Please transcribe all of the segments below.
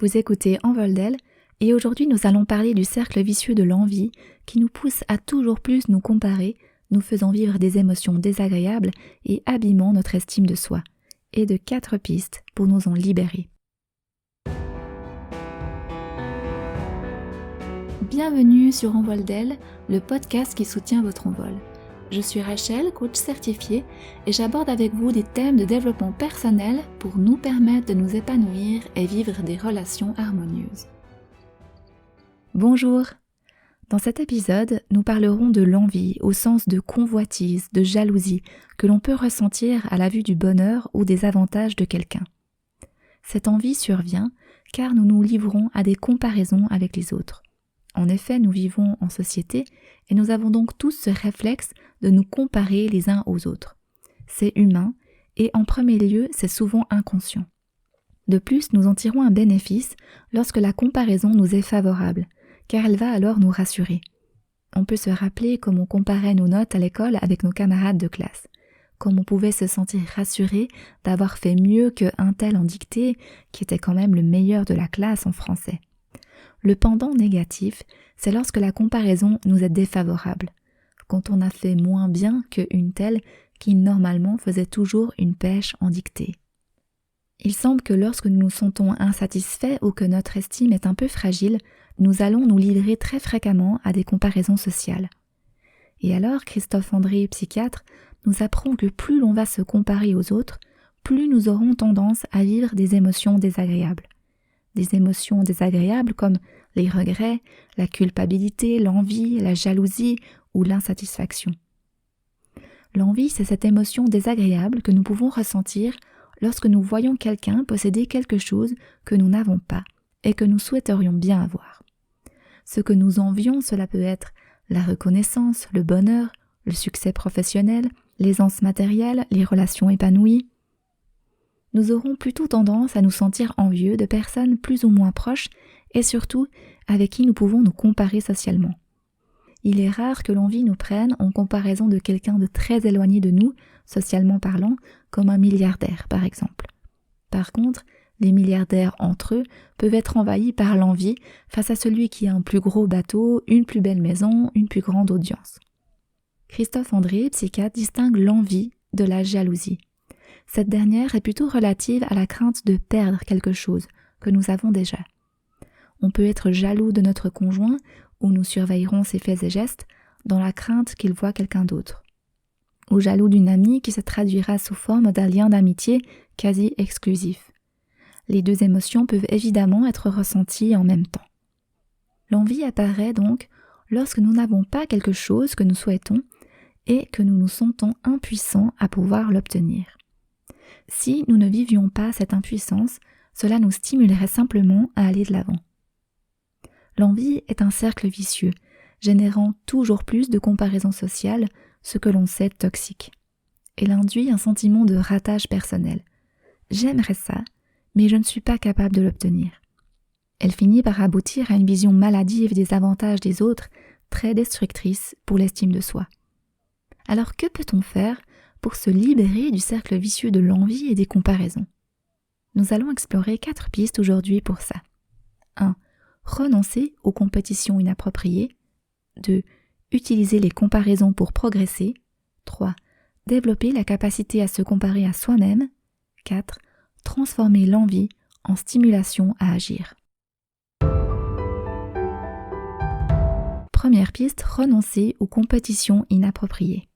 Vous écoutez Envol d'elle et aujourd'hui nous allons parler du cercle vicieux de l'envie qui nous pousse à toujours plus nous comparer, nous faisant vivre des émotions désagréables et abîmant notre estime de soi, et de 4 pistes pour nous en libérer. Bienvenue sur Envol d'elle, le podcast qui soutient votre envol. Je suis Rachel, coach certifiée, et j'aborde avec vous des thèmes de développement personnel pour nous permettre de nous épanouir et vivre des relations harmonieuses. Bonjour! Dans cet épisode, nous parlerons de l'envie au sens de convoitise, de jalousie que l'on peut ressentir à la vue du bonheur ou des avantages de quelqu'un. Cette envie survient car nous nous livrons à des comparaisons avec les autres. En effet, nous vivons en société et nous avons donc tous ce réflexe de nous comparer les uns aux autres. C'est humain et en premier lieu, c'est souvent inconscient. De plus, nous en tirons un bénéfice lorsque la comparaison nous est favorable, car elle va alors nous rassurer. On peut se rappeler comme on comparait nos notes à l'école avec nos camarades de classe, comme on pouvait se sentir rassuré d'avoir fait mieux qu'un tel en dictée qui était quand même le meilleur de la classe en français. Le pendant négatif, c'est lorsque la comparaison nous est défavorable, quand on a fait moins bien qu'une telle qui normalement faisait toujours une pêche en dictée. Il semble que lorsque nous nous sentons insatisfaits ou que notre estime est un peu fragile, nous allons nous livrer très fréquemment à des comparaisons sociales. Et alors, Christophe André, psychiatre, nous apprend que plus l'on va se comparer aux autres, plus nous aurons tendance à vivre des émotions désagréables. Des émotions désagréables comme les regrets, la culpabilité, l'envie, la jalousie ou l'insatisfaction. L'envie, c'est cette émotion désagréable que nous pouvons ressentir lorsque nous voyons quelqu'un posséder quelque chose que nous n'avons pas et que nous souhaiterions bien avoir. Ce que nous envions, cela peut être la reconnaissance, le bonheur, le succès professionnel, l'aisance matérielle, les relations épanouies. Nous aurons plutôt tendance à nous sentir envieux de personnes plus ou moins proches et surtout avec qui nous pouvons nous comparer socialement. Il est rare que l'envie nous prenne en comparaison de quelqu'un de très éloigné de nous, socialement parlant, comme un milliardaire par exemple. Par contre, les milliardaires entre eux peuvent être envahis par l'envie face à celui qui a un plus gros bateau, une plus belle maison, une plus grande audience. Christophe André, psychiatre, distingue l'envie de la jalousie. Cette dernière est plutôt relative à la crainte de perdre quelque chose que nous avons déjà. On peut être jaloux de notre conjoint ou nous surveillerons ses faits et gestes dans la crainte qu'il voie quelqu'un d'autre. Ou jaloux d'une amie qui se traduira sous forme d'un lien d'amitié quasi exclusif. Les deux émotions peuvent évidemment être ressenties en même temps. L'envie apparaît donc lorsque nous n'avons pas quelque chose que nous souhaitons et que nous nous sentons impuissants à pouvoir l'obtenir. Si nous ne vivions pas cette impuissance, cela nous stimulerait simplement à aller de l'avant. L'envie est un cercle vicieux, générant toujours plus de comparaisons sociales, ce que l'on sait toxique. Elle induit un sentiment de ratage personnel. J'aimerais ça, mais je ne suis pas capable de l'obtenir. Elle finit par aboutir à une vision maladive des avantages des autres, très destructrice pour l'estime de soi. Alors que peut-on faire pour se libérer du cercle vicieux de l'envie et des comparaisons? Nous allons explorer 4 pistes aujourd'hui pour ça. 1. Renoncer aux compétitions inappropriées. 2. Utiliser les comparaisons pour progresser. 3. Développer la capacité à se comparer à soi-même. 4. Transformer l'envie en stimulation à agir. Première piste, renoncer aux compétitions inappropriées.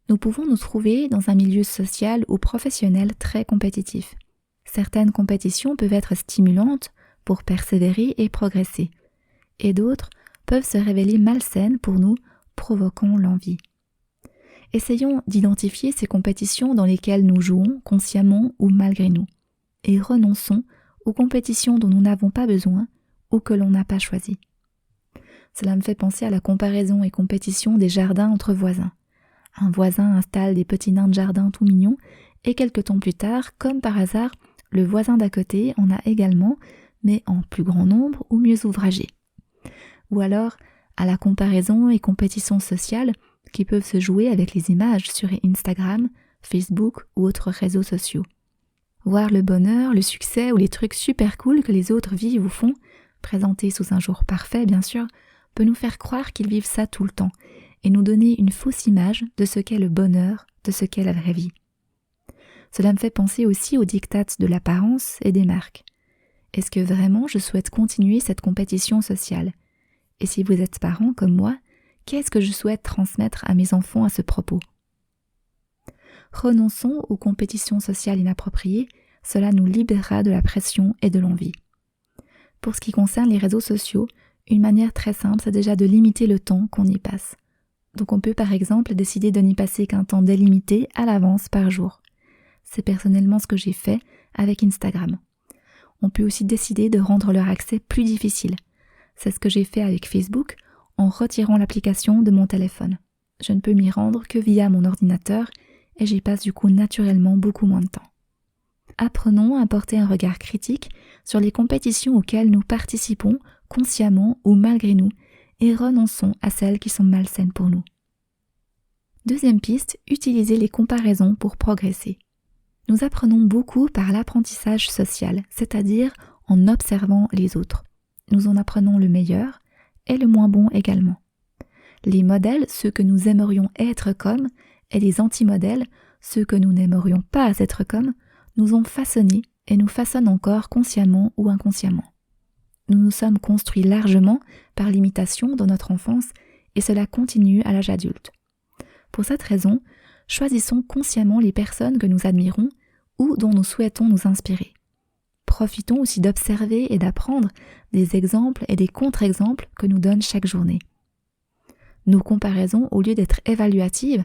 Nous pouvons nous trouver dans un milieu social ou professionnel très compétitif. Certaines compétitions peuvent être stimulantes pour persévérer et progresser, et d'autres peuvent se révéler malsaines pour nous, provoquant l'envie. Essayons d'identifier ces compétitions dans lesquelles nous jouons consciemment ou malgré nous, et renonçons aux compétitions dont nous n'avons pas besoin ou que l'on n'a pas choisies. Cela me fait penser à la comparaison et compétition des jardins entre voisins. Un voisin installe des petits nains de jardin tout mignons et quelques temps plus tard, comme par hasard, le voisin d'à côté en a également, mais en plus grand nombre ou mieux ouvragé. Ou alors à la comparaison et compétition sociale qui peuvent se jouer avec les images sur Instagram, Facebook ou autres réseaux sociaux. Voir le bonheur, le succès ou les trucs super cool que les autres vivent ou font, présentés sous un jour parfait bien sûr, peut nous faire croire qu'ils vivent ça tout le temps et nous donner une fausse image de ce qu'est le bonheur, de ce qu'est la vraie vie. Cela me fait penser aussi aux diktats de l'apparence et des marques. Est-ce que vraiment je souhaite continuer cette compétition sociale ? Et si vous êtes parent comme moi, qu'est-ce que je souhaite transmettre à mes enfants à ce propos ? Renonçons aux compétitions sociales inappropriées, cela nous libérera de la pression et de l'envie. Pour ce qui concerne les réseaux sociaux, une manière très simple, c'est déjà de limiter le temps qu'on y passe. Donc on peut par exemple décider de n'y passer qu'un temps délimité à l'avance par jour. C'est personnellement ce que j'ai fait avec Instagram. On peut aussi décider de rendre leur accès plus difficile. C'est ce que j'ai fait avec Facebook en retirant l'application de mon téléphone. Je ne peux m'y rendre que via mon ordinateur et j'y passe du coup naturellement beaucoup moins de temps. Apprenons à porter un regard critique sur les compétitions auxquelles nous participons consciemment ou malgré nous et renonçons à celles qui sont malsaines pour nous. Deuxième piste, utilisez les comparaisons pour progresser. Nous apprenons beaucoup par l'apprentissage social, c'est-à-dire en observant les autres. Nous en apprenons le meilleur et le moins bon également. Les modèles, ceux que nous aimerions être comme, et les anti-modèles, ceux que nous n'aimerions pas être comme, nous ont façonnés et nous façonnent encore consciemment ou inconsciemment. Nous nous sommes construits largement par l'imitation dans notre enfance et cela continue à l'âge adulte. Pour cette raison, choisissons consciemment les personnes que nous admirons ou dont nous souhaitons nous inspirer. Profitons aussi d'observer et d'apprendre des exemples et des contre-exemples que nous donne chaque journée. Nos comparaisons, au lieu d'être évaluatives,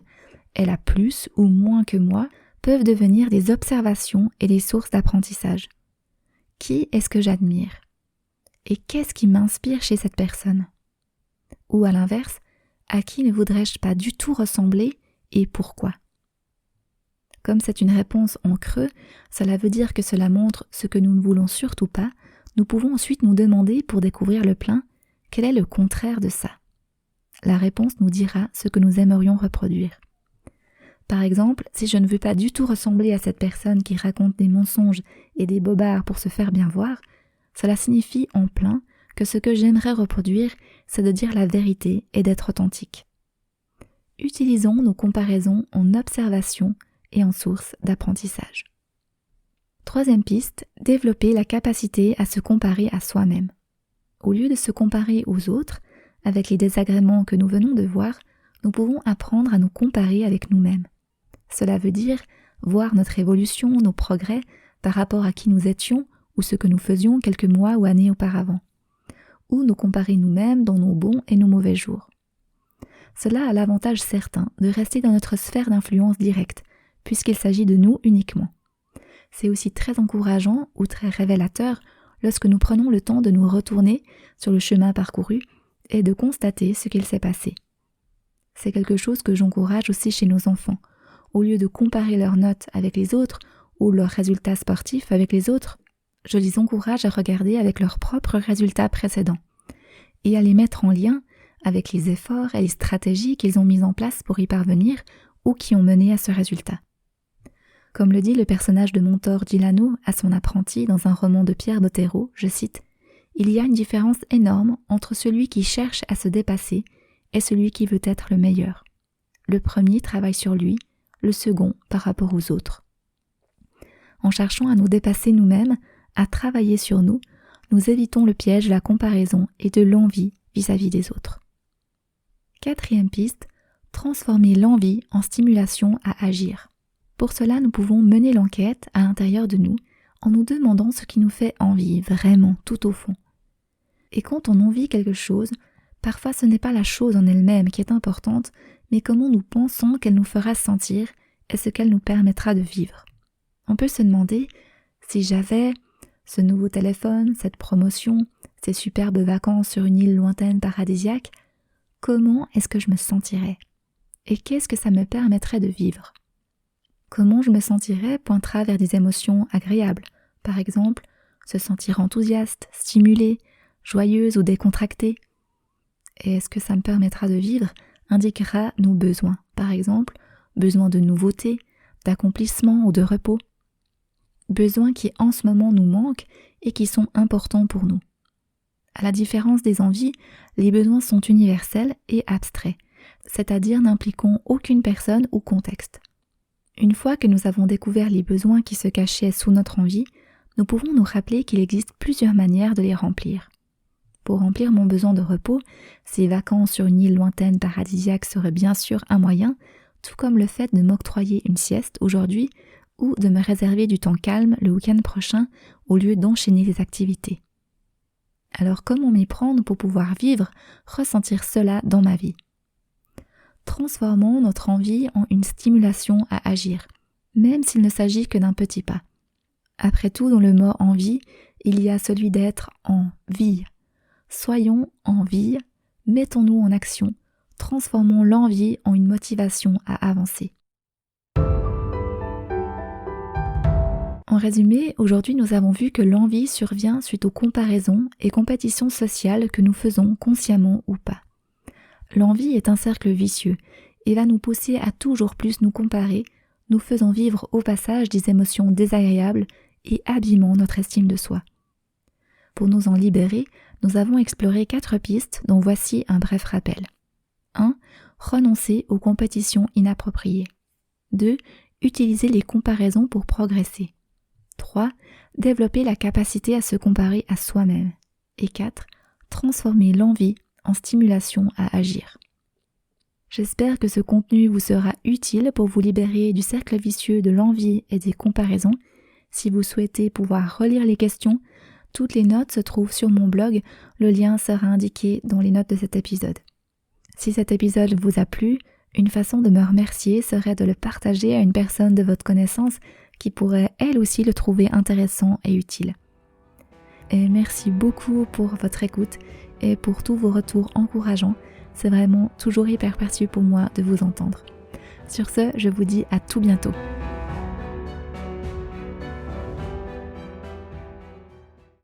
elle a plus ou moins que moi, peuvent devenir des observations et des sources d'apprentissage. Qui est-ce que j'admire ? Et qu'est-ce qui m'inspire chez cette personne ? Ou à l'inverse, à qui ne voudrais-je pas du tout ressembler et pourquoi ? Comme c'est une réponse en creux, cela veut dire que cela montre ce que nous ne voulons surtout pas, nous pouvons ensuite nous demander pour découvrir le plein, quel est le contraire de ça ? La réponse nous dira ce que nous aimerions reproduire. Par exemple, si je ne veux pas du tout ressembler à cette personne qui raconte des mensonges et des bobards pour se faire bien voir, cela signifie en plein que ce que j'aimerais reproduire, c'est de dire la vérité et d'être authentique. Utilisons nos comparaisons en observation et en source d'apprentissage. Troisième piste, développer la capacité à se comparer à soi-même. Au lieu de se comparer aux autres, avec les désagréments que nous venons de voir, nous pouvons apprendre à nous comparer avec nous-mêmes. Cela veut dire voir notre évolution, nos progrès par rapport à qui nous étions ou ce que nous faisions quelques mois ou années auparavant, ou nous comparer nous-mêmes dans nos bons et nos mauvais jours. Cela a l'avantage certain de rester dans notre sphère d'influence directe, puisqu'il s'agit de nous uniquement. C'est aussi très encourageant ou très révélateur lorsque nous prenons le temps de nous retourner sur le chemin parcouru et de constater ce qu'il s'est passé. C'est quelque chose que j'encourage aussi chez nos enfants. Au lieu de comparer leurs notes avec les autres ou leurs résultats sportifs avec les autres, je les encourage à regarder avec leurs propres résultats précédents et à les mettre en lien avec les efforts et les stratégies qu'ils ont mis en place pour y parvenir ou qui ont mené à ce résultat. Comme le dit le personnage de Montor Gilano à son apprenti dans un roman de Pierre Bottero, je cite, « Il y a une différence énorme entre celui qui cherche à se dépasser et celui qui veut être le meilleur. Le premier travaille sur lui, le second par rapport aux autres. » En cherchant à nous dépasser nous-mêmes, à travailler sur nous, nous évitons le piège de la comparaison et de l'envie vis-à-vis des autres. Quatrième piste, transformer l'envie en stimulation à agir. Pour cela, nous pouvons mener l'enquête à l'intérieur de nous en nous demandant ce qui nous fait envie vraiment tout au fond. Et quand on envie quelque chose, parfois ce n'est pas la chose en elle-même qui est importante, mais comment nous pensons qu'elle nous fera sentir et ce qu'elle nous permettra de vivre. On peut se demander, si j'avais ce nouveau téléphone, cette promotion, ces superbes vacances sur une île lointaine paradisiaque, comment est-ce que je me sentirais ? Et qu'est-ce que ça me permettrait de vivre ? Comment je me sentirais pointera vers des émotions agréables, par exemple, se sentir enthousiaste, stimulé, joyeuse ou décontractée. Et est-ce que ça me permettra de vivre indiquera nos besoins, par exemple, besoin de nouveauté, d'accomplissement ou de repos. besoins qui en ce moment nous manquent et qui sont importants pour nous. À la différence des envies, les besoins sont universels et abstraits, c'est-à-dire n'impliquant aucune personne ou contexte. Une fois que nous avons découvert les besoins qui se cachaient sous notre envie, nous pouvons nous rappeler qu'il existe plusieurs manières de les remplir. Pour remplir mon besoin de repos, ces vacances sur une île lointaine paradisiaque seraient bien sûr un moyen, tout comme le fait de m'octroyer une sieste aujourd'hui ou de me réserver du temps calme le week-end prochain au lieu d'enchaîner les activités. Alors comment m'y prendre pour pouvoir vivre, ressentir cela dans ma vie ? Transformons notre envie en une stimulation à agir, même s'il ne s'agit que d'un petit pas. Après tout, dans le mot envie, il y a celui d'être en vie. Soyons en vie, mettons-nous en action, transformons l'envie en une motivation à avancer. En résumé, aujourd'hui nous avons vu que l'envie survient suite aux comparaisons et compétitions sociales que nous faisons consciemment ou pas. L'envie est un cercle vicieux et va nous pousser à toujours plus nous comparer, nous faisant vivre au passage des émotions désagréables et abîmant notre estime de soi. Pour nous en libérer, nous avons exploré 4 pistes dont voici un bref rappel. 1. Renoncer aux compétitions inappropriées. 2. Utiliser les comparaisons pour progresser. 3. Développer la capacité à se comparer à soi-même. Et 4. Transformer l'envie en stimulation à agir. J'espère que ce contenu vous sera utile pour vous libérer du cercle vicieux de l'envie et des comparaisons. Si vous souhaitez pouvoir relire les questions, toutes les notes se trouvent sur mon blog, le lien sera indiqué dans les notes de cet épisode. Si cet épisode vous a plu, une façon de me remercier serait de le partager à une personne de votre connaissance qui pourrait elle aussi le trouver intéressant et utile. Et merci beaucoup pour votre écoute et pour tous vos retours encourageants. C'est vraiment toujours hyper précieux pour moi de vous entendre. Sur ce, je vous dis à tout bientôt.